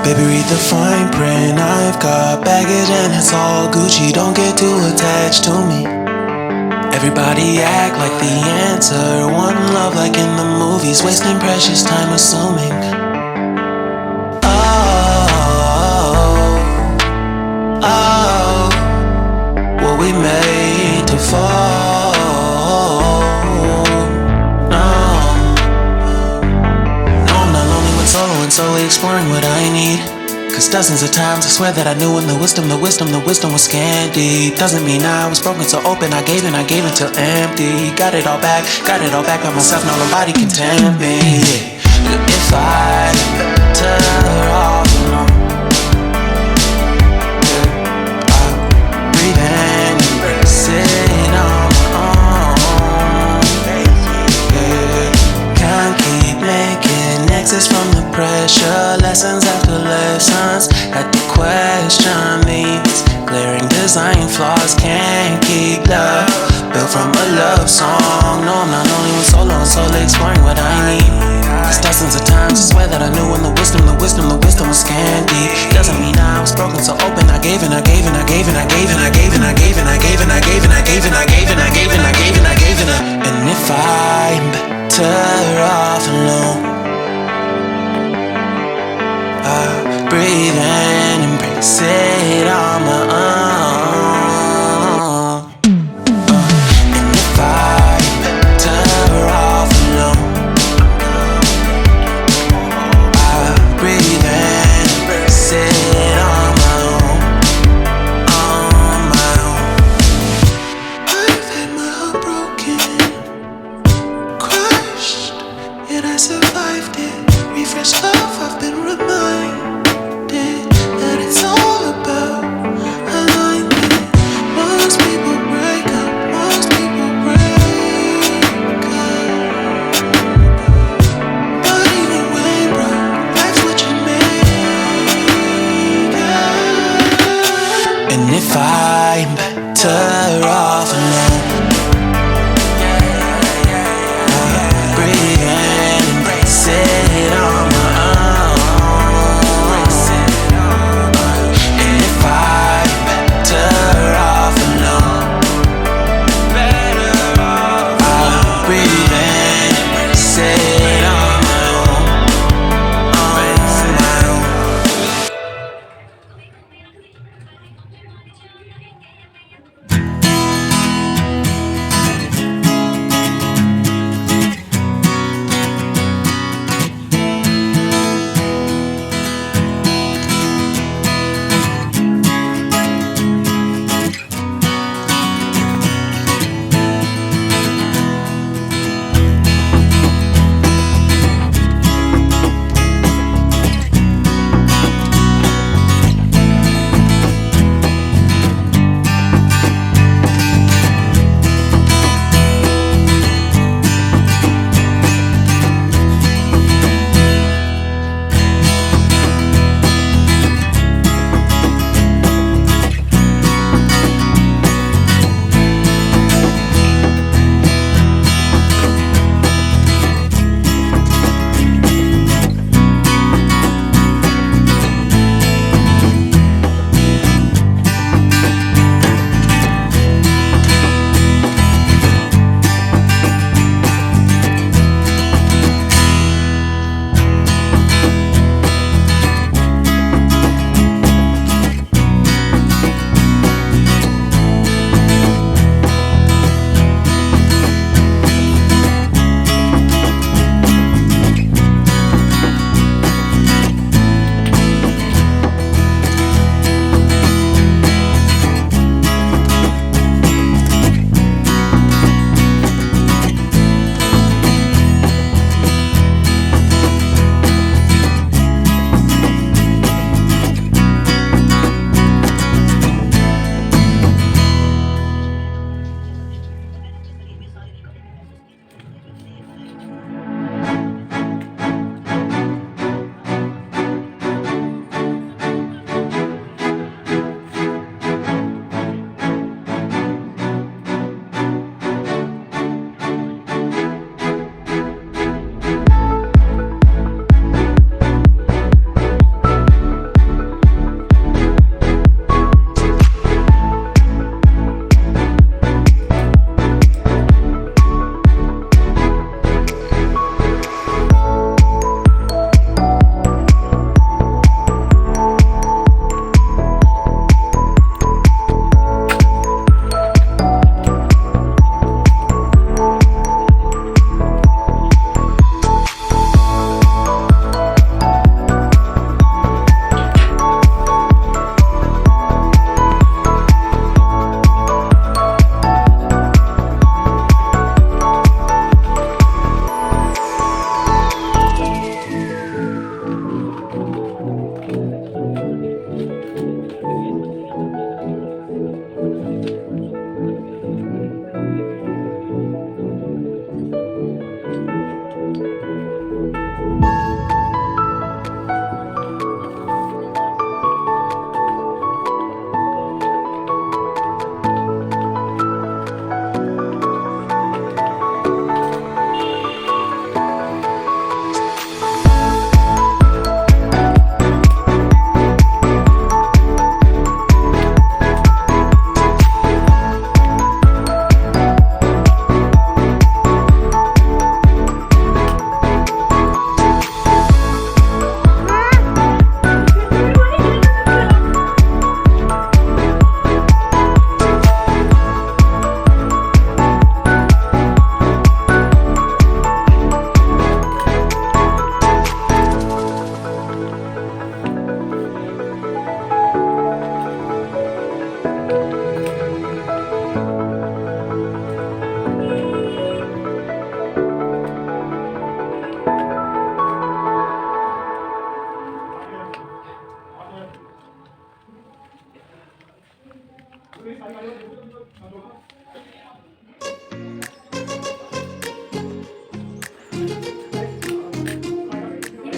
Baby, read the fine print. I've got baggage and it's all Gucci. Don't get too attached to me. Everybody act like the answer. One love like in the movies. Wasting precious time assuming. Oh, were we made to fall? No, I'm not lonely when solo and solely exploring what I need. Cause dozens of times I swear that I knew when the wisdom was scanty. Doesn't mean I was broken so open, I gave until empty. Got it all back by myself, now nobody can tempt me. If I better off alone, I'll breathe and embrace it on my own. Can't keep making exits from the pressure. Lessons after lessons, had to question these glaring design flaws. Can't keep love built from a love song. No, I'm not only with solo and solely exploring what I need. Cause dozens of times I swear that I knew when the wisdom was scanty. Doesn't mean I was broken so open, I gave and I gave and I gave and I gave and I gave and I gave and I gave and I gave and I gave and I gave and I gave and I gave and I gave and I. And if I'm better off alone, I'll breathe and embrace it on my own. And if I'm better off alone, I'll breathe and embrace it on my own. On my own. I've had my heart broken, crushed, yet I survived it. Refreshed love, I've been reminded that it's all about alignment. Most people break up, most people break up. But even when broke, that's what you make up. And if I'm better off alone, I'll breathe and embrace it on my own.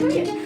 Brilliant.